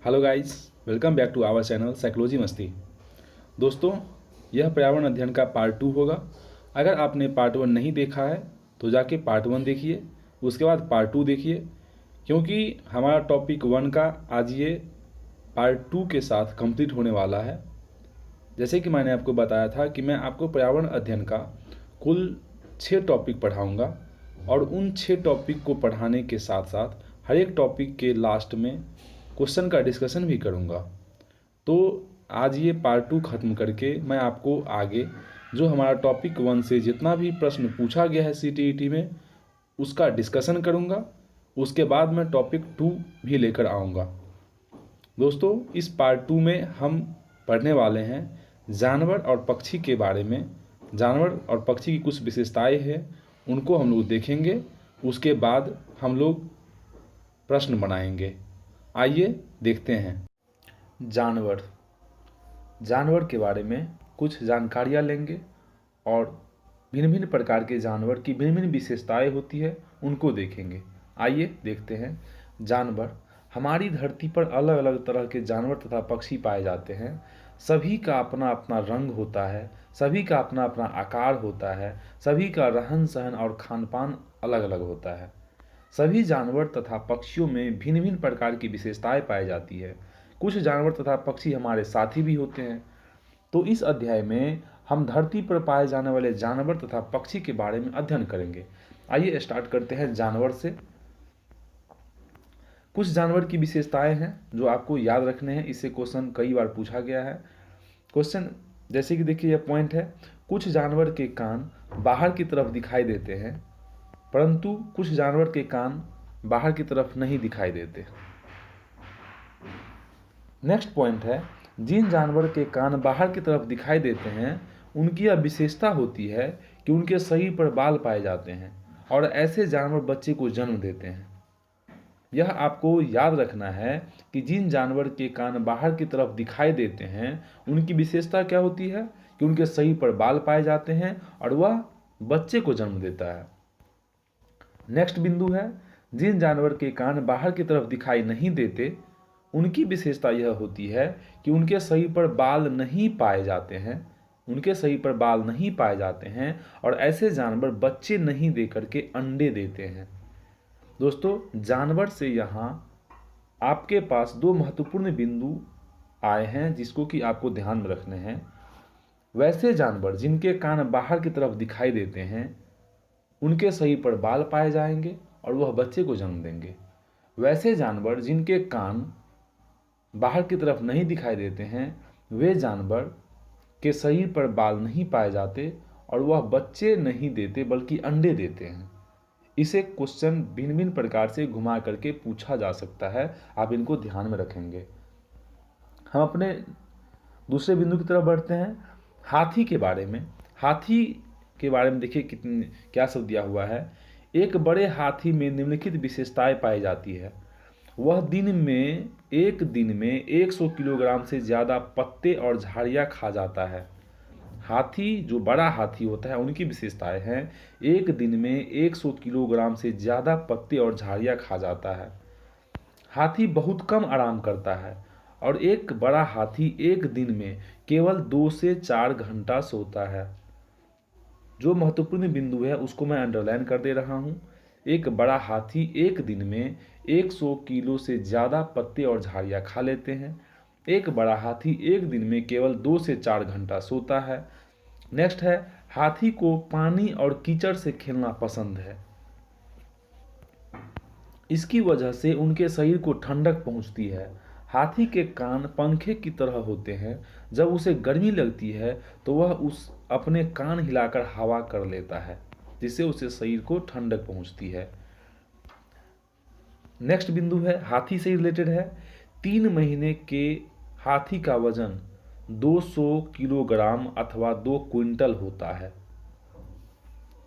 Hello guys, welcome back to our channel psychology Masti. दोस्तों, यह पर्यावरण अध्ययन का पार्ट 2 होगा। अगर आपने पार्ट 1 नहीं देखा है तो जाके पार्ट 1 देखिए, उसके बाद पार्ट 2 देखिए, क्योंकि हमारा टॉपिक 1 का आज ये पार्ट 2 के साथ कंप्लीट होने वाला है। जैसे कि मैंने आपको बताया था कि मैं आपको पर्यावरण अध्ययन का कुल 6 टॉपिक पढ़ाऊँगा और उन 6 टॉपिक को पढ़ाने के साथ साथ हर एक टॉपिक के लास्ट में क्वेश्चन का डिस्कशन भी करूँगा। तो आज ये पार्ट 2 ख़त्म करके मैं आपको आगे जो हमारा टॉपिक 1 से जितना भी प्रश्न पूछा गया है CTET में उसका डिस्कशन करूँगा। उसके बाद मैं टॉपिक 2 भी लेकर आऊँगा। दोस्तों, इस पार्ट 2 में हम पढ़ने वाले हैं जानवर और पक्षी के बारे में। जानवर और पक्षी की कुछ विशेषताएं हैं, उनको हम लोग देखेंगे। उसके बाद हम लोग प्रश्न बनाएंगे। आइए देखते हैं। जानवर के बारे में कुछ जानकारियाँ लेंगे और भिन्न भिन्न प्रकार के जानवर की भिन्न भिन्न विशेषताएं होती है, उनको देखेंगे। आइए देखते हैं। जानवर, हमारी धरती पर अलग अलग तरह के जानवर तथा पक्षी पाए जाते हैं। सभी का अपना अपना रंग होता है, सभी का अपना अपना आकार होता है, सभी का रहन सहन और खान पान अलग अलग होता है। सभी जानवर तथा पक्षियों में भिन्न भिन्न प्रकार की विशेषताएं पाई जाती है। कुछ जानवर तथा पक्षी हमारे साथी भी होते हैं। तो इस अध्याय में हम धरती पर पाए जाने वाले जानवर तथा पक्षी के बारे में अध्ययन करेंगे। आइए स्टार्ट करते हैं जानवर से। कुछ जानवर की विशेषताएं हैं जो आपको याद रखने हैं, इससे क्वेश्चन कई बार पूछा गया है। क्वेश्चन जैसे कि देखिए, यह पॉइंट है, कुछ जानवर के कान बाहर की तरफ दिखाई देते हैं परंतु कुछ जानवर के कान बाहर की तरफ नहीं दिखाई देते। नेक्स्ट पॉइंट है, जिन जानवर के कान बाहर की तरफ दिखाई देते हैं उनकी यह विशेषता होती है कि उनके शरीर पर बाल पाए जाते हैं और ऐसे जानवर बच्चे को जन्म देते हैं। यह आपको याद रखना है कि जिन जानवर के कान बाहर की तरफ दिखाई देते हैं उनकी विशेषता क्या होती है कि उनके शरीर पर बाल पाए जाते हैं और वह बच्चे को जन्म देता है। नेक्स्ट बिंदु है, जिन जानवर के कान बाहर की तरफ दिखाई नहीं देते उनकी विशेषता यह होती है कि उनके शरीर पर बाल नहीं पाए जाते हैं, उनके शरीर पर बाल नहीं पाए जाते हैं और ऐसे जानवर बच्चे नहीं दे करके अंडे देते हैं। दोस्तों, जानवर से यहाँ आपके पास 2 महत्वपूर्ण बिंदु आए हैं जिसको कि आपको ध्यान में रखने हैं। वैसे जानवर जिनके कान बाहर की तरफ दिखाई देते हैं उनके शरीर पर बाल पाए जाएंगे और वह बच्चे को जन्म देंगे। वैसे जानवर जिनके कान बाहर की तरफ नहीं दिखाई देते हैं वे जानवर के शरीर पर बाल नहीं पाए जाते और वह बच्चे नहीं देते बल्कि अंडे देते हैं। इसे क्वेश्चन भिन्न भिन्न प्रकार से घुमा करके पूछा जा सकता है, आप इनको ध्यान में रखेंगे। हम अपने दूसरे बिंदु की तरफ बढ़ते हैं, हाथी के बारे में। हाथी के बारे में देखिए क्या सब दिया हुआ है। एक बड़े हाथी में निम्नलिखित विशेषताएं पाई जाती है। वह एक दिन में 100 किलोग्राम से ज़्यादा पत्ते और झाड़ियाँ खा जाता है। हाथी, जो बड़ा हाथी होता है, उनकी विशेषताएं हैं, एक दिन में 100 किलोग्राम से ज़्यादा पत्ते और झाड़ियाँ खा जाता है। हाथी बहुत कम आराम करता है और एक बड़ा हाथी एक दिन में केवल 2 से 4 घंटा सोता है। जो महत्वपूर्ण बिंदु है उसको मैं अंडरलाइन कर दे रहा हूँ। एक बड़ा हाथी एक दिन में 100 किलो से ज़्यादा पत्ते और झाड़ियाँ खा लेते हैं। एक बड़ा हाथी एक दिन में केवल 2 से 4 घंटा सोता है। नेक्स्ट है, हाथी को पानी और कीचड़ से खेलना पसंद है। इसकी वजह से उनके शरीर को ठंडक पहुंचती है। हाथी के कान पंखे की तरह होते हैं। जब उसे गर्मी लगती है तो वह अपने कान हिलाकर हवा कर लेता है जिससे उसे शरीर को ठंडक पहुंचती है। नेक्स्ट बिंदु है, हाथी से रिलेटेड है। 3 महीने के हाथी का वजन 200 किलोग्राम अथवा 2 क्विंटल होता है।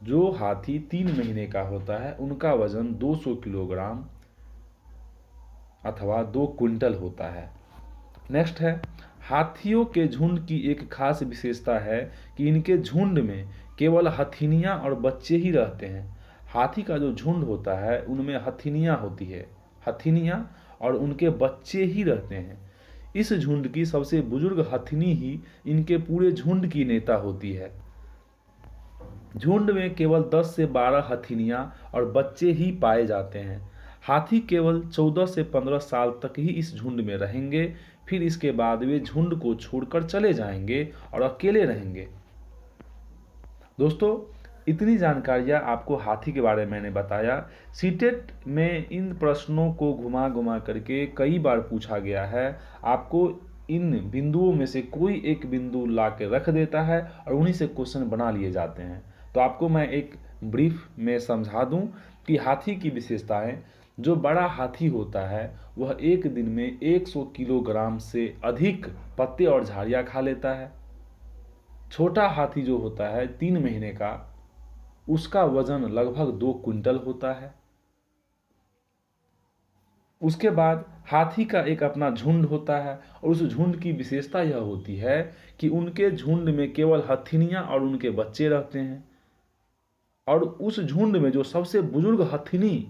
जो हाथी 3 महीने का होता है उनका वजन 200 किलोग्राम अथवा 2 क्विंटल होता है। नेक्स्ट है, हाथियों के झुंड की एक खास विशेषता है कि इनके झुंड में केवल हथिनियाँ और बच्चे ही रहते हैं। हाथी का जो झुंड होता है उनमें हथिनियाँ होती है, हथिनियाँ और उनके बच्चे ही रहते हैं। इस झुंड की सबसे बुजुर्ग हथिनी ही इनके पूरे झुंड की नेता होती है। झुंड में केवल 10 से 12 हथिनियां और बच्चे ही पाए जाते हैं। हाथी केवल 14 से 15 साल तक ही इस झुंड में रहेंगे, फिर इसके बाद वे झुंड को छोड़कर चले जाएंगे और अकेले रहेंगे। दोस्तों, इतनी जानकारियाँ आपको हाथी के बारे में मैंने बताया। सीटेट में इन प्रश्नों को घुमा घुमा करके कई बार पूछा गया है। आपको इन बिंदुओं में से कोई एक बिंदु ला के रख देता है और उन्हीं से क्वेश्चन बना लिए जाते हैं। तो आपको मैं एक ब्रीफ में समझा दूं कि हाथी की विशेषताएं। जो बड़ा हाथी होता है वह एक दिन में 100 किलोग्राम से अधिक पत्ते और झाड़ियाँ खा लेता है। छोटा हाथी जो होता है 3 महीने का, उसका वजन लगभग 2 क्विंटल होता है। उसके बाद हाथी का एक अपना झुंड होता है और उस झुंड की विशेषता यह होती है कि उनके झुंड में केवल हथिनियां और उनके बच्चे रहते हैं। और उस झुंड में जो सबसे बुजुर्ग हथिनी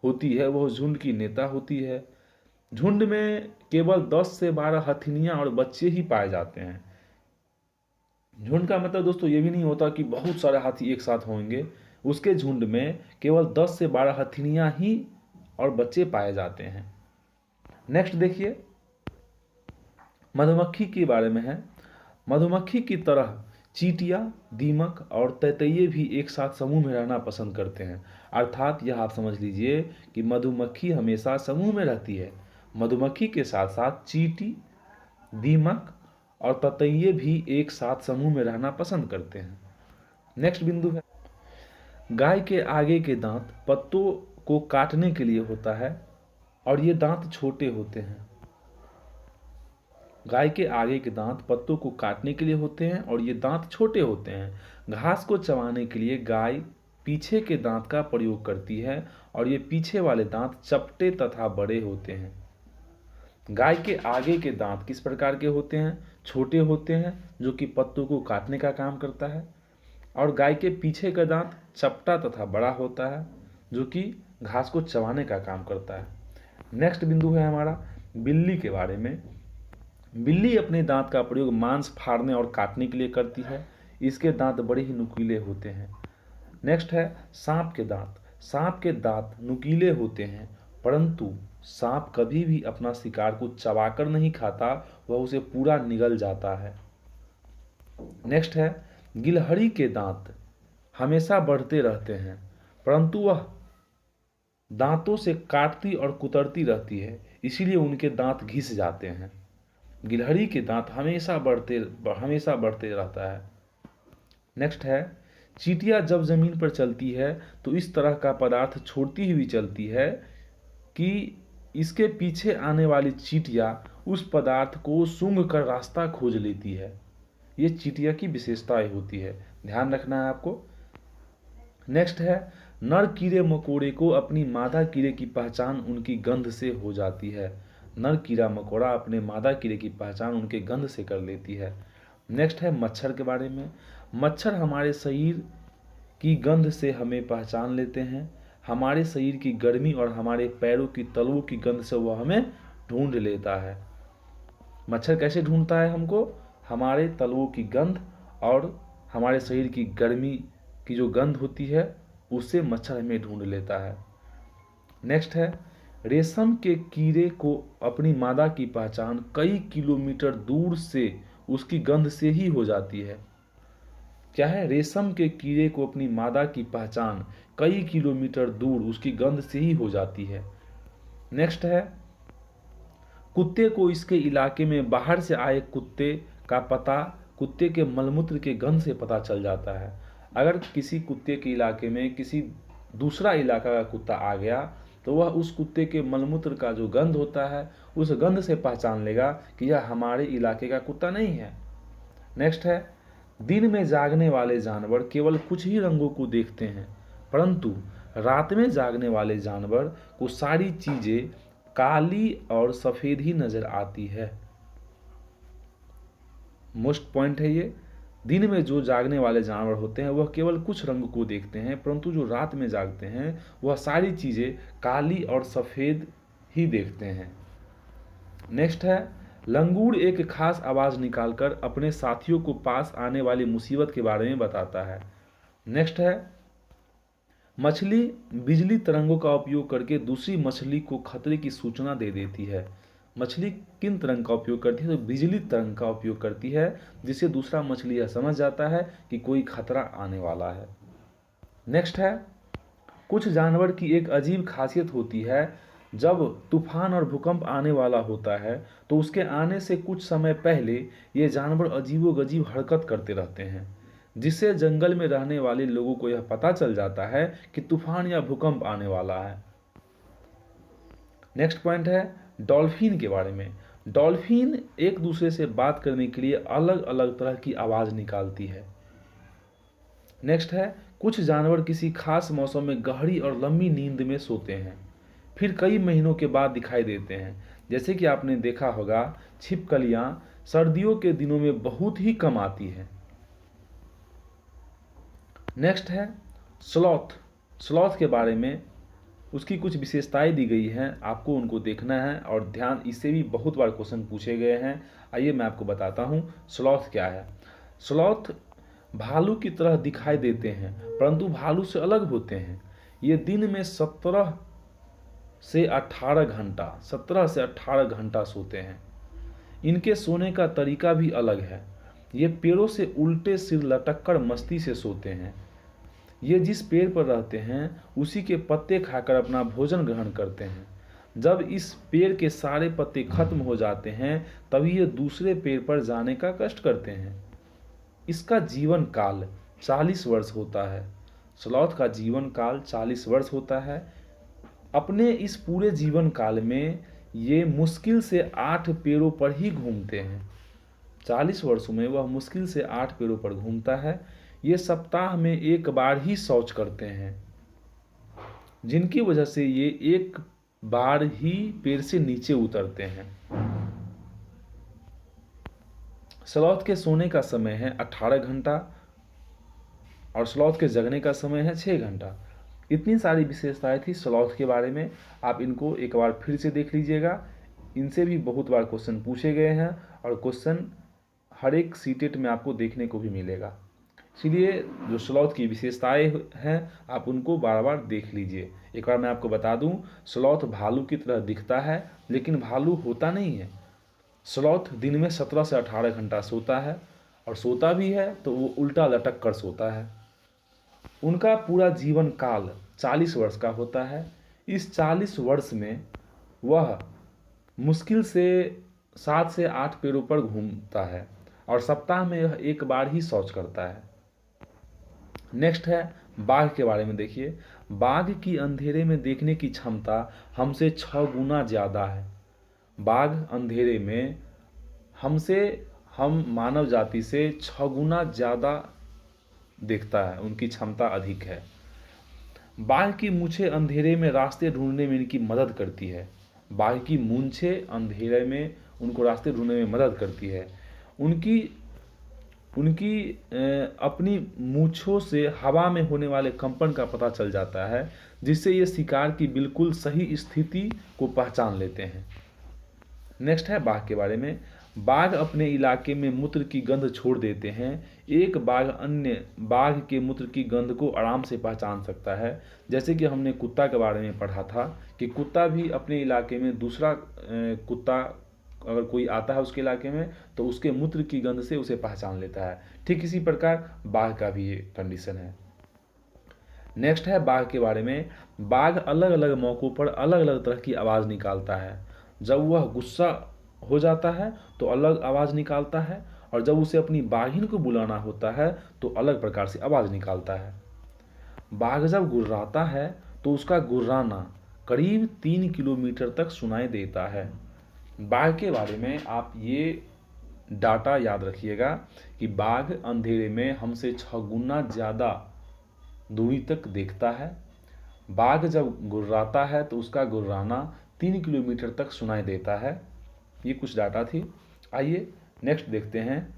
होती है वह झुंड की नेता होती है। झुंड में केवल 10 से 12 हथिनियां और बच्चे ही पाए जाते हैं। झुंड का मतलब दोस्तों ये भी नहीं होता कि बहुत सारे हाथी एक साथ होंगे। उसके झुंड में केवल 10 से 12 हथिनियां ही और बच्चे पाए जाते हैं। नेक्स्ट देखिए, मधुमक्खी के बारे में है। मधुमक्खी की तरह चींटियां, दीमक और तैतैये भी एक साथ समूह में रहना पसंद करते हैं। अर्थात यह आप समझ लीजिए कि मधुमक्खी हमेशा समूह में रहती है। मधुमक्खी के साथ साथ चींटी, दीमक और ततैये भी एक साथ समूह में रहना पसंद करते हैं। नेक्स्ट बिंदु है, गाय के आगे के दांत पत्तों को काटने के लिए होता है और ये दांत छोटे होते हैं। गाय के आगे के दांत पत्तों को काटने के लिए होते हैं और ये दांत छोटे होते हैं। घास को चबाने के लिए गाय पीछे के दांत का प्रयोग करती है और ये पीछे वाले दांत चपटे तथा बड़े होते हैं। गाय के आगे के दांत किस प्रकार के होते हैं? छोटे होते हैं, जो कि पत्तों को काटने का काम करता है। और गाय के पीछे का दांत चपटा तथा बड़ा होता है, जो कि घास को चबाने का काम करता है। नेक्स्ट बिंदु है हमारा बिल्ली के बारे में। बिल्ली अपने दांत का प्रयोग मांस फाड़ने और काटने के लिए करती है। इसके दांत बड़े ही नुकीले होते हैं। नेक्स्ट है सांप के दांत। सांप के दांत नुकीले होते हैं, परंतु सांप कभी भी अपना शिकार को चबाकर नहीं खाता, वह उसे पूरा निगल जाता है। नेक्स्ट है गिलहरी के दांत हमेशा बढ़ते रहते हैं, परंतु वह दांतों से काटती और कुतरती रहती है, इसीलिए उनके दांत घिस जाते हैं। गिलहरी के दांत हमेशा बढ़ते रहता है। नेक्स्ट है चींटियां जब जमीन पर चलती है तो इस तरह का पदार्थ छोड़ती हुई चलती है कि इसके पीछे आने वाली चींटियां उस पदार्थ को सूंघ कर रास्ता खोज लेती है। ये चींटियां की विशेषताएं होती है, ध्यान रखना है आपको। नेक्स्ट है नर कीड़े मकोड़े को अपनी मादा कीड़े की पहचान उनकी गंध से हो जाती है। नर कीड़ा मकोड़ा अपने मादा कीड़े की पहचान उनके गंध से कर लेती है। नेक्स्ट है मच्छर के बारे में। मच्छर हमारे शरीर की गंध से हमें पहचान लेते हैं। हमारे शरीर की गर्मी और हमारे पैरों की तलवों की गंध से वह हमें ढूंढ लेता है। मच्छर कैसे ढूंढता है हमको? हमारे तलवों की गंध और हमारे शरीर की गर्मी की जो गंध होती है उससे मच्छर हमें ढूंढ लेता है। नेक्स्ट है रेशम के कीड़े को अपनी मादा की पहचान कई किलोमीटर दूर से उसकी गंध से ही हो जाती है। क्या है? रेशम के कीड़े को अपनी मादा की पहचान कई किलोमीटर दूर उसकी गंध से ही हो जाती है। नेक्स्ट है कुत्ते को इसके इलाके में बाहर से आए कुत्ते का पता कुत्ते के मलमूत्र के गंध से पता चल जाता है। अगर किसी कुत्ते के इलाके में किसी दूसरा इलाका का कुत्ता आ गया तो वह उस कुत्ते के मलमूत्र का जो गंध होता है उस गंध से पहचान लेगा कि यह हमारे इलाके का कुत्ता नहीं है। नेक्स्ट है दिन में जागने वाले जानवर केवल कुछ ही रंगों को देखते हैं, परंतु रात में जागने वाले जानवर को सारी चीजें काली और सफेद ही नजर आती है। मोस्ट पॉइंट है ये। दिन में जो जागने वाले जानवर होते हैं वह केवल कुछ रंग को देखते हैं, परंतु जो रात में जागते हैं वह सारी चीजें काली और सफेद ही देखते हैं। नेक्स्ट है, लंगूर एक खास आवाज़ निकालकर अपने साथियों को पास आने वाली मुसीबत के बारे में बताता है। नेक्स्ट है, मछली बिजली तरंगों का उपयोग करके दूसरी मछली को खतरे की सूचना दे देती है। मछली किन तरंग का उपयोग करती है? तो बिजली तरंग का उपयोग करती है, जिससे दूसरा मछली यह समझ जाता है कि कोई खतरा आने वाला है। नेक्स्ट है, कुछ जानवर की एक अजीब खासियत होती है। जब तूफान और भूकंप आने वाला होता है तो उसके आने से कुछ समय पहले ये जानवर अजीबोगरीब हरकत करते रहते हैं, जिससे जंगल में रहने वाले लोगों को यह पता चल जाता है कि तूफान या भूकंप आने वाला है। नेक्स्ट पॉइंट है डॉल्फिन के बारे में। डॉल्फिन एक दूसरे से बात करने के लिए अलग अलग तरह की आवाज़ निकालती है। नेक्स्ट है, कुछ जानवर किसी खास मौसम में गहरी और लंबी नींद में सोते हैं, फिर कई महीनों के बाद दिखाई देते हैं। जैसे कि आपने देखा होगा, छिपकलियाँ सर्दियों के दिनों में बहुत ही कम आती हैं। नेक्स्ट है स्लॉथ। स्लॉथ के बारे में उसकी कुछ विशेषताएं दी गई हैं, आपको उनको देखना है और ध्यान, इससे भी बहुत बार क्वेश्चन पूछे गए हैं। आइए मैं आपको बताता हूँ स्लॉथ क्या है। स्लॉथ भालू की तरह दिखाई देते हैं, परंतु भालू से अलग होते हैं। ये दिन में 17 से 18 घंटा सोते हैं। इनके सोने का तरीका भी अलग है। ये पेड़ों से उल्टे सिर लटककर मस्ती से सोते हैं। ये जिस पेड़ पर रहते हैं उसी के पत्ते खाकर अपना भोजन ग्रहण करते हैं। जब इस पेड़ के सारे पत्ते खत्म हो जाते हैं तभी ये दूसरे पेड़ पर जाने का कष्ट करते हैं। इसका जीवन काल 40 वर्ष होता है। स्लॉथ का जीवन काल 40 वर्ष होता है। अपने इस पूरे जीवन काल में ये मुश्किल से 8 पेड़ों पर ही घूमते हैं। 40 वर्षों में वह मुश्किल से 8 पेड़ों पर घूमता है। ये सप्ताह में एक बार ही शौच करते हैं, जिनकी वजह से ये एक बार ही पेड़ से नीचे उतरते हैं। स्लॉथ के सोने का समय है 18 घंटा और स्लॉथ के जगने का समय है 6 घंटा। इतनी सारी विशेषताएं थी स्लॉथ के बारे में, आप इनको एक बार फिर से देख लीजिएगा। इनसे भी बहुत बार क्वेश्चन पूछे गए हैं और क्वेश्चन हर एक सीटेट में आपको देखने को भी मिलेगा। इसलिए जो स्लॉथ की विशेषताएं हैं आप उनको बार बार देख लीजिए। एक बार मैं आपको बता दूं, स्लॉथ भालू की तरह दिखता है लेकिन भालू होता नहीं है। स्लॉथ दिन में 17 से 18 घंटा सोता है और सोता भी है तो वो उल्टा लटक कर सोता है। उनका पूरा जीवन काल 40 वर्ष का होता है। इस 40 वर्ष में वह मुश्किल से 7 से 8 पेड़ों पर घूमता है और सप्ताह में यह एक बार ही शौच करता है। नेक्स्ट है बाघ के बारे में। देखिए, बाघ की अंधेरे में देखने की क्षमता हमसे 6 गुना ज़्यादा है। बाघ अंधेरे में हम मानव जाति से 6 गुना ज़्यादा देखता है, उनकी क्षमता अधिक है। बाघ की मूंछें अंधेरे में रास्ते ढूंढने में इनकी मदद करती है। बाघ की मूंछें अंधेरे में उनको रास्ते ढूंढने में मदद करती है। उनकी अपनी मूंछों से हवा में होने वाले कंपन का पता चल जाता है, जिससे ये शिकार की बिल्कुल सही स्थिति को पहचान लेते हैं। नेक्स्ट है बाघ के बारे में। बाघ अपने इलाके में मूत्र की गंध छोड़ देते हैं। एक बाघ अन्य बाघ के मूत्र की गंध को आराम से पहचान सकता है। जैसे कि हमने कुत्ता के बारे में पढ़ा था कि कुत्ता भी अपने इलाके में दूसरा कुत्ता अगर कोई आता है उसके इलाके में तो उसके मूत्र की गंध से उसे पहचान लेता है। ठीक इसी प्रकार बाघ का भी ये कंडीशन है। नेक्स्ट है बाघ के बारे में। बाघ अलग अलग मौक़ों पर अलग अलग तरह की आवाज़ निकालता है। जब वह गुस्सा हो जाता है तो अलग आवाज़ निकालता है और जब उसे अपनी बाघिन को बुलाना होता है तो अलग प्रकार से आवाज़ निकालता है। बाघ जब गुर्राता है तो उसका गुर्राना करीब 3 किलोमीटर तक सुनाई देता है। बाघ के बारे में आप ये डाटा याद रखिएगा कि बाघ अंधेरे में हमसे 6 गुना ज़्यादा दूरी तक देखता है। बाघ जब गुर्राता है तो उसका गुर्राना 3 किलोमीटर तक सुनाई देता है। ये कुछ डाटा थी। आइए नेक्स्ट देखते हैं।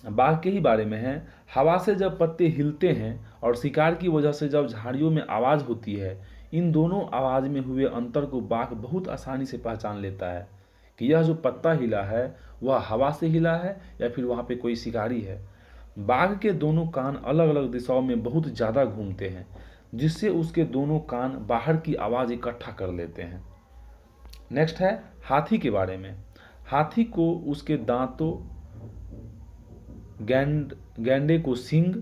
बाघ के ही बारे में है। हवा से जब पत्ते हिलते हैं और शिकार की वजह से जब झाड़ियों में आवाज़ होती है, इन दोनों आवाज़ में हुए अंतर को बाघ बहुत आसानी से पहचान लेता है कि यह जो पत्ता हिला है वह हवा से हिला है या फिर वहाँ पे कोई शिकारी है। बाघ के दोनों कान अलग अलग दिशाओं में बहुत ज़्यादा घूमते हैं, जिससे उसके दोनों कान बाहर की आवाज़ इकट्ठा कर लेते हैं। नेक्स्ट है हाथी के बारे में। हाथी को उसके दांतों, गैंडे को सींग,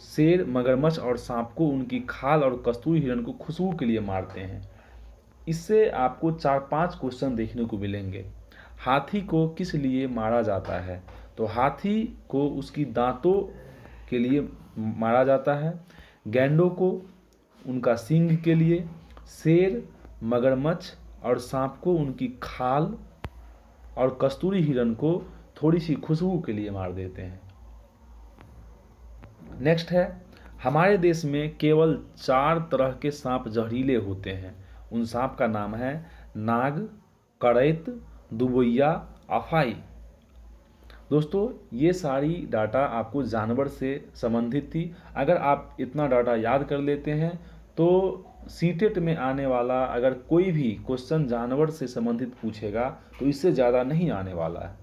शेर, मगरमच्छ और सांप को उनकी खाल और कस्तूरी हिरण को खुशबू के लिए मारते हैं। इससे आपको 4-5 क्वेश्चन देखने को मिलेंगे। हाथी को किस लिए मारा जाता है? तो हाथी को उसकी दांतों के लिए मारा जाता है, गैंडों को उनका सींग के लिए, शेर, मगरमच्छ और सांप को उनकी खाल और कस्तूरी हिरण को थोड़ी सी खुशबू के लिए मार देते हैं। नेक्स्ट है, हमारे देश में केवल 4 तरह के सांप जहरीले होते हैं। उन सांप का नाम है नाग, करैत, दुबैया, अफाई। दोस्तों ये सारी डाटा आपको जानवर से संबंधित थी। अगर आप इतना डाटा याद कर लेते हैं तो सीटेट में आने वाला अगर कोई भी क्वेश्चन जानवर से संबंधित पूछेगा तो इससे ज़्यादा नहीं आने वाला है।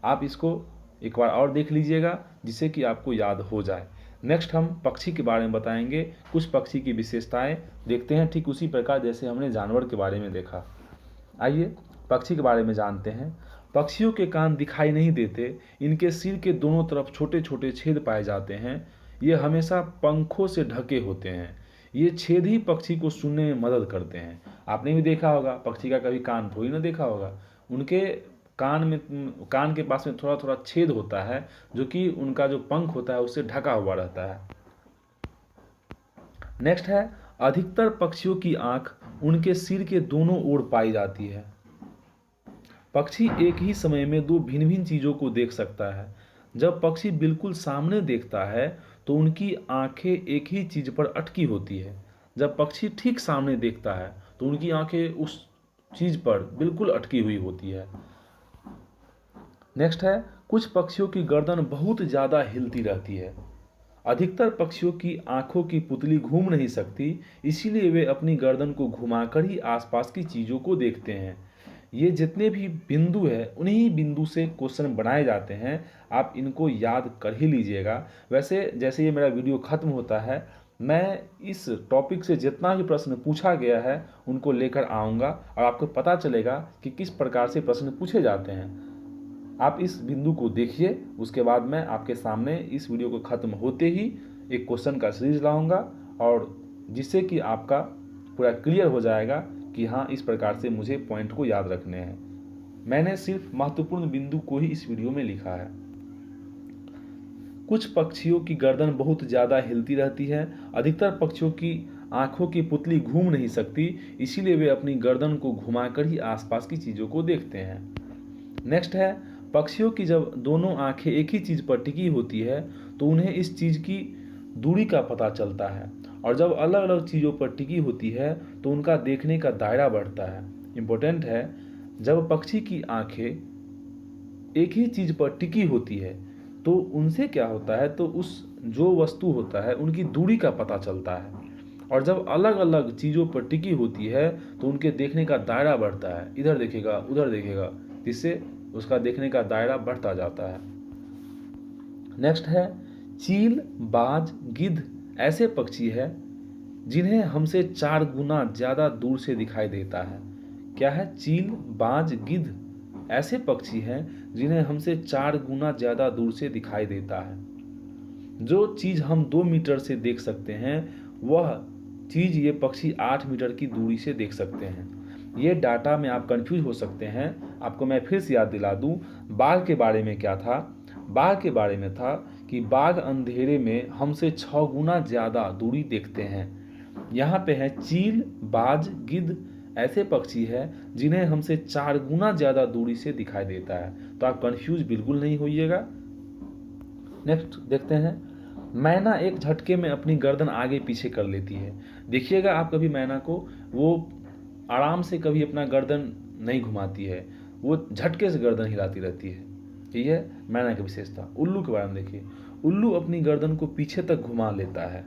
आप इसको एक बार और देख लीजिएगा जिससे कि आपको याद हो जाए। नेक्स्ट हम पक्षी के बारे में बताएंगे, कुछ पक्षी की विशेषताएं देखते हैं, ठीक उसी प्रकार जैसे हमने जानवर के बारे में देखा। आइए पक्षी के बारे में जानते हैं। पक्षियों के कान दिखाई नहीं देते, इनके सिर के दोनों तरफ छोटे छोटे छेद पाए जाते हैं। ये हमेशा पंखों से ढके होते हैं। ये छेद ही पक्षी को सुनने में मदद करते हैं। आपने भी देखा होगा, पक्षी का कभी कान थोड़ी ना देखा होगा, उनके कान के पास में थोड़ा थोड़ा छेद होता है जो कि उनका जो पंख होता है उससे ढका हुआ रहता है। नेक्स्ट है, अधिकतर पक्षियों की आंख उनके सिर के दोनों ओर पाई जाती है। पक्षी एक ही समय में 2 भिन्न भिन्न चीज़ों को देख सकता है। जब पक्षी बिल्कुल सामने देखता है तो उनकी आंखें एक ही चीज़ पर अटकी होती है। जब पक्षी ठीक सामने देखता है तो उनकी आंखें उस चीज़ पर बिल्कुल अटकी हुई होती है। नेक्स्ट है, कुछ पक्षियों की गर्दन बहुत ज़्यादा हिलती रहती है। अधिकतर पक्षियों की आंखों की पुतली घूम नहीं सकती, इसीलिए वे अपनी गर्दन को घुमाकर ही आसपास की चीज़ों को देखते हैं। ये जितने भी बिंदु है उन्हीं बिंदु से क्वेश्चन बनाए जाते हैं, आप इनको याद कर ही लीजिएगा। वैसे जैसे ये मेरा वीडियो ख़त्म होता है मैं इस टॉपिक से जितना भी प्रश्न पूछा गया है उनको लेकर आऊँगा और आपको पता चलेगा कि किस प्रकार से प्रश्न पूछे जाते हैं। आप इस बिंदु को देखिए, उसके बाद मैं आपके सामने इस वीडियो को ख़त्म होते ही एक क्वेश्चन का सीरीज लाऊंगा और जिससे कि आपका पूरा क्लियर हो जाएगा कि हाँ इस प्रकार से मुझे पॉइंट को याद रखने हैं। मैंने सिर्फ महत्वपूर्ण बिंदु को ही इस वीडियो में लिखा है। कुछ पक्षियों की गर्दन बहुत ज़्यादा हिलती रहती है। अधिकतर पक्षियों की आंखों की पुतली घूम नहीं सकती, इसीलिए वे अपनी गर्दन को घुमाकर ही आसपास की चीज़ों को देखते हैं। नेक्स्ट है, पक्षियों की जब दोनों आंखें एक ही चीज़ पर टिकी होती है तो उन्हें इस चीज़ की दूरी का पता चलता है, और जब अलग अलग चीज़ों पर टिकी होती है तो उनका देखने का दायरा बढ़ता है। इम्पोर्टेंट है, जब पक्षी की आंखें एक ही चीज़ पर टिकी होती है तो उनसे क्या होता है, तो उस जो वस्तु होता है उनकी दूरी का पता चलता है, और जब अलग अलग चीज़ों पर टिकी होती है तो उनके देखने का दायरा बढ़ता है। इधर देखेगा उधर देखेगा, जिससे उसका देखने का दायरा बढ़ता जाता है। नेक्स्ट है, चील, बाज, गिद्ध ऐसे पक्षी हैं जिन्हें हमसे 4 गुना ज़्यादा दूर से दिखाई देता है। क्या है? चील, बाज, गिद्ध ऐसे पक्षी हैं जिन्हें हमसे 4 गुना ज़्यादा दूर से दिखाई देता है। जो चीज़ हम 2 मीटर से देख सकते हैं वह चीज़ ये पक्षी 8 मीटर की दूरी से देख सकते हैं। ये डाटा में आप कंफ्यूज हो सकते हैं, आपको मैं फिर से याद दिला दूं। बाघ के बारे में क्या था? बाघ के बारे में था कि बाघ अंधेरे में हमसे 6 गुना ज़्यादा दूरी देखते हैं। यहाँ पे है चील, बाज, गिद्ध ऐसे पक्षी हैं जिन्हें हमसे 4 गुना ज़्यादा दूरी से दिखाई देता है। तो आप कंफ्यूज बिल्कुल नहीं होइएगा। नेक्स्ट देखते हैं, मैना एक झटके में अपनी गर्दन आगे पीछे कर लेती है। देखिएगा आप कभी मैना को, वो आराम से कभी अपना गर्दन नहीं घुमाती है, वो झटके से गर्दन हिलाती रहती है। ये है मैना की विशेषता। उल्लू के बारे में देखिए, उल्लू अपनी गर्दन को पीछे तक घुमा लेता है।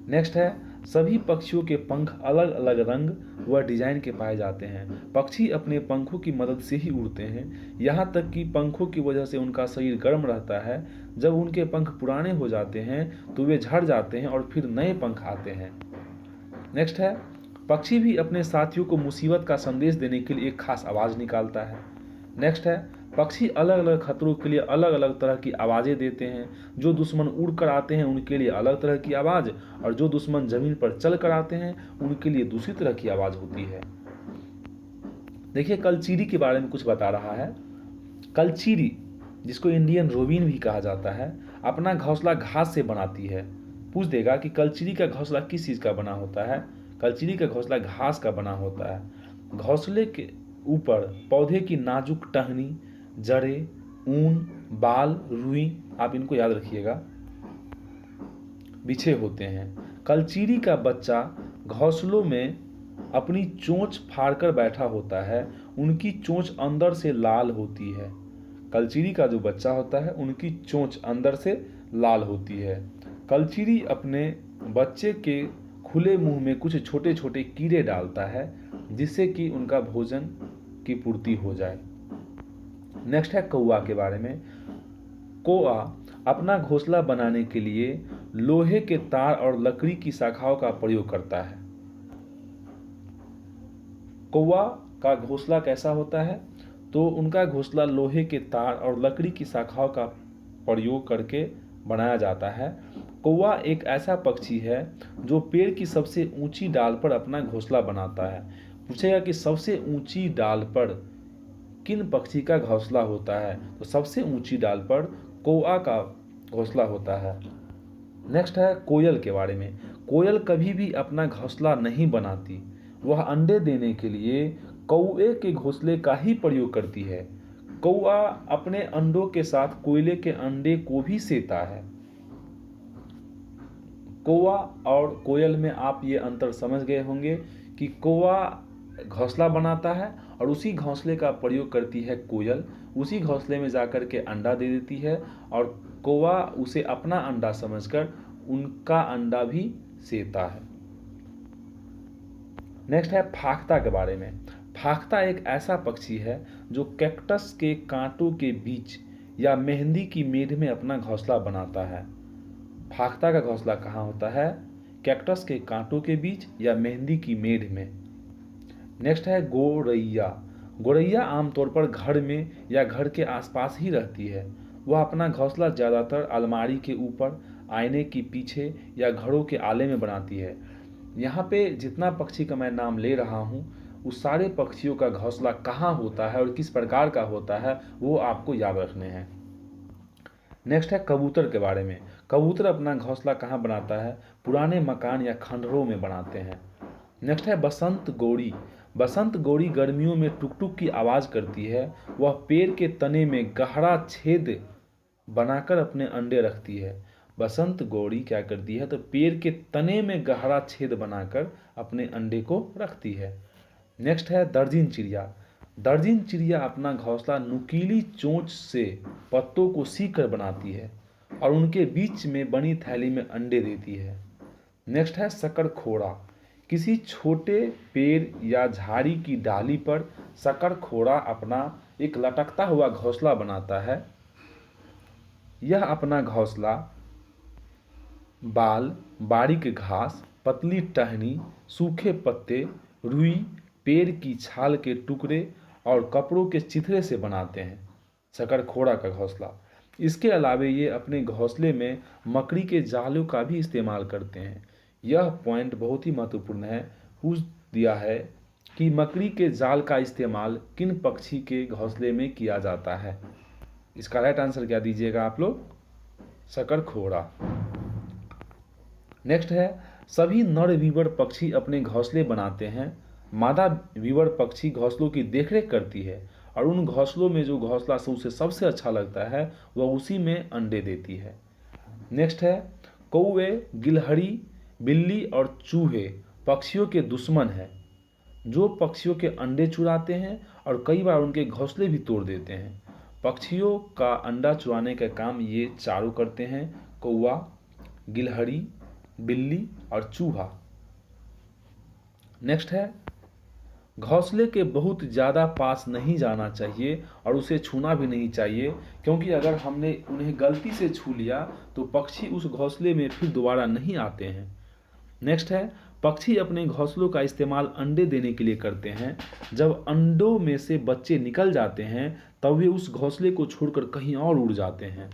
नेक्स्ट है, सभी पक्षियों के पंख अलग अलग रंग व डिजाइन के पाए जाते हैं। पक्षी अपने पंखों की मदद से ही उड़ते हैं, यहाँ तक कि पंखों की वजह से उनका शरीर गर्म रहता है। जब उनके पंख पुराने हो जाते हैं तो वे झड़ जाते हैं और फिर नए पंख आते हैं। नेक्स्ट है, पक्षी भी अपने साथियों को मुसीबत का संदेश देने के लिए एक खास आवाज़ निकालता है। नेक्स्ट है, पक्षी अलग अलग खतरों के लिए अलग अलग तरह की आवाज़ें देते हैं। जो दुश्मन उड़ कर आते हैं उनके लिए अलग तरह की आवाज़, और जो दुश्मन ज़मीन पर चल कर आते हैं उनके लिए दूसरी तरह की आवाज़ होती है। देखिए, कलचीरी के बारे में कुछ बता रहा है। कलचीरी, जिसको इंडियन रोबिन भी कहा जाता है, अपना घोंसला घास से बनाती है। पूछ देगा कि कलचीरी का घोंसला किस चीज़ का बना होता है। कलचीरी का घोंसला घास का बना होता है। घोंसले के ऊपर पौधे की नाजुक टहनी, जड़ें, ऊन, बाल, रुई, आप इनको याद रखिएगा, बिछे होते हैं। कलचीरी का बच्चा घोंसलों में अपनी चोंच फाड़कर बैठा होता है। उनकी चोंच अंदर से लाल होती है। कलचीरी का जो बच्चा होता है उनकी चोंच अंदर से लाल होती है। कलचीरी अपने बच्चे के खुले मुंह में कुछ छोटे छोटे कीड़े डालता है जिससे कि उनका भोजन की पूर्ति हो जाए। नेक्स्ट है कौआ के बारे में। कौआ अपना घोंसला बनाने के लिए लोहे के तार और लकड़ी की शाखाओं का प्रयोग करता है। कौआ का घोंसला कैसा होता है? तो उनका घोंसला लोहे के तार और लकड़ी की शाखाओं का प्रयोग करके बनाया जाता है। कौआ एक ऐसा पक्षी है जो पेड़ की सबसे ऊंची डाल पर अपना घोंसला बनाता है। पूछेगा कि सबसे ऊंची डाल पर किन पक्षी का घोंसला होता है, तो सबसे ऊंची डाल पर कौआ का घोंसला होता है। नेक्स्ट है कोयल के बारे में। कोयल कभी भी अपना घोंसला नहीं बनाती। वह अंडे देने के लिए कौए के घोंसले का ही प्रयोग करती है। कौआ अपने अंडों के साथ कोयले के अंडे को भी सेता है। कौआ और कोयल में आप ये अंतर समझ गए होंगे कि कौआ घोंसला बनाता है और उसी घोंसले का प्रयोग करती है कोयल। उसी घोंसले में जाकर के अंडा दे देती है और कौआ उसे अपना अंडा समझकर उनका अंडा भी सेता है। नेक्स्ट है फाख्ता के बारे में। फाख्ता एक ऐसा पक्षी है जो कैक्टस के कांटों के बीच या मेहंदी की मेढ़ में अपना घोंसला बनाता है। फाख्ता का घोंसला कहाँ होता है? कैक्टस के कांटों के बीच या मेहंदी की मेढ़ में। नेक्स्ट है गोरैया। गोरैया आमतौर पर घर में या घर के आसपास ही रहती है। वह अपना घोंसला ज़्यादातर अलमारी के ऊपर, आईने के पीछे या घरों के आले में बनाती है। यहाँ पे जितना पक्षी का मैं नाम ले रहा हूँ उस सारे पक्षियों का घोंसला कहाँ होता है और किस प्रकार का होता है वो आपको याद रखने हैं। नेक्स्ट है कबूतर के बारे में। कबूतर अपना घोंसला कहाँ बनाता है? पुराने मकान या खंडरों में बनाते हैं। नेक्स्ट है बसंत गौड़ी। बसंत गौड़ी गर्मियों में टुक टुक की आवाज़ करती है। वह पेड़ के तने में गहरा छेद बनाकर अपने अंडे रखती है। बसंत गौड़ी क्या करती है? तो पेड़ के तने में गहरा छेद बनाकर अपने अंडे को रखती है। नेक्स्ट है दर्जिन चिड़िया। दर्जिन चिड़िया अपना घोंसला नुकीली चोंच से पत्तों को सी कर बनाती है और उनके बीच में बनी थैली में अंडे देती है। नेक्स्ट है शकरखोड़ा। किसी छोटे पेड़ या झाड़ी की डाली पर शकरखोड़ा अपना एक लटकता हुआ घोंसला बनाता है। यह अपना घोंसला बाल, बारीक घास, पतली टहनी, सूखे पत्ते, रुई, पेड़ की छाल के टुकड़े और कपड़ों के चिथड़े से बनाते हैं। शकरखोड़ा का घोंसला। इसके अलावे ये अपने घोंसले में मकड़ी के जालों का भी इस्तेमाल करते हैं। यह पॉइंट बहुत ही महत्वपूर्ण है। पूछ दिया है कि मकड़ी के जाल का इस्तेमाल किन पक्षी के घोंसले में किया जाता है। इसका राइट आंसर क्या दीजिएगा आप लोग? शकरखोड़ा। नेक्स्ट है सभी नर वीवर पक्षी अपने घोंसले बनाते हैं। मादा वीवर पक्षी घोंसलों की देखरेख करती है और उन घोंसलों में जो घोंसला उसे सबसे अच्छा लगता है वह उसी में अंडे देती है। नेक्स्ट है कौवे, गिलहरी, बिल्ली और चूहे पक्षियों के दुश्मन हैं जो पक्षियों के अंडे चुराते हैं और कई बार उनके घोंसले भी तोड़ देते हैं। पक्षियों का अंडा चुराने का काम ये चारों करते हैं, कौवा, गिलहरी, बिल्ली और चूहा। नेक्स्ट है, घोंसले के बहुत ज़्यादा पास नहीं जाना चाहिए और उसे छूना भी नहीं चाहिए, क्योंकि अगर हमने उन्हें गलती से छू लिया तो पक्षी उस घोंसले में फिर दोबारा नहीं आते हैं। नेक्स्ट है, पक्षी अपने घोंसलों का इस्तेमाल अंडे देने के लिए करते हैं। जब अंडों में से बच्चे निकल जाते हैं तब वे उस घोंसले को छोड़कर कहीं और उड़ जाते हैं।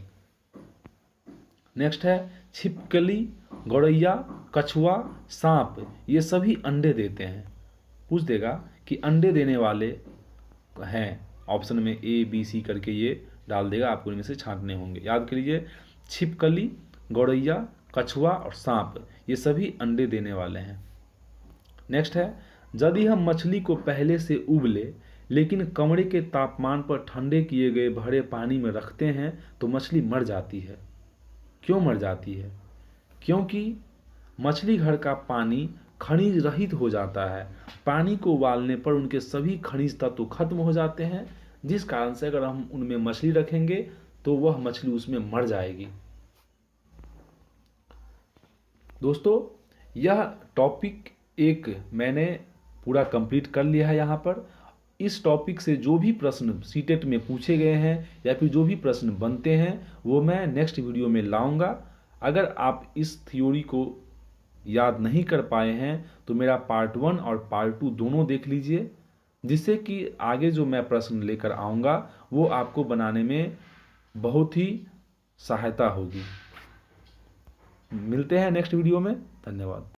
नेक्स्ट है, छिपकली, गौरैया, कछुआ, सांप ये सभी अंडे देते हैं। पूछ देगा कि अंडे देने वाले हैं, ऑप्शन में ए बी सी करके ये डाल देगा, आपको इनमें से छांटने होंगे। याद करिए, छिपकली, गौरैया, कछुआ और सांप ये सभी अंडे देने वाले हैं। नेक्स्ट है, यदि हम मछली को पहले से उबले लेकिन कमरे के तापमान पर ठंडे किए गए भरे पानी में रखते हैं तो मछली मर जाती है। क्यों मर जाती है? क्योंकि मछली घर का पानी खनिज रहित हो जाता है। पानी को उबालने पर उनके सभी खनिज तत्व खत्म हो जाते हैं, जिस कारण से अगर हम उनमें मछली रखेंगे तो वह मछली उसमें मर जाएगी। दोस्तों, यह टॉपिक एक मैंने पूरा कंप्लीट कर लिया है। यहाँ पर इस टॉपिक से जो भी प्रश्न सीटेट में पूछे गए हैं या फिर जो भी प्रश्न बनते हैं वो मैं नेक्स्ट वीडियो में लाऊंगा। अगर आप इस थ्योरी को याद नहीं कर पाए हैं तो मेरा पार्ट 1 और पार्ट 2 दोनों देख लीजिए, जिससे कि आगे जो मैं प्रश्न लेकर आऊँगा वो आपको बनाने में बहुत ही सहायता होगी। मिलते हैं नेक्स्ट वीडियो में। धन्यवाद।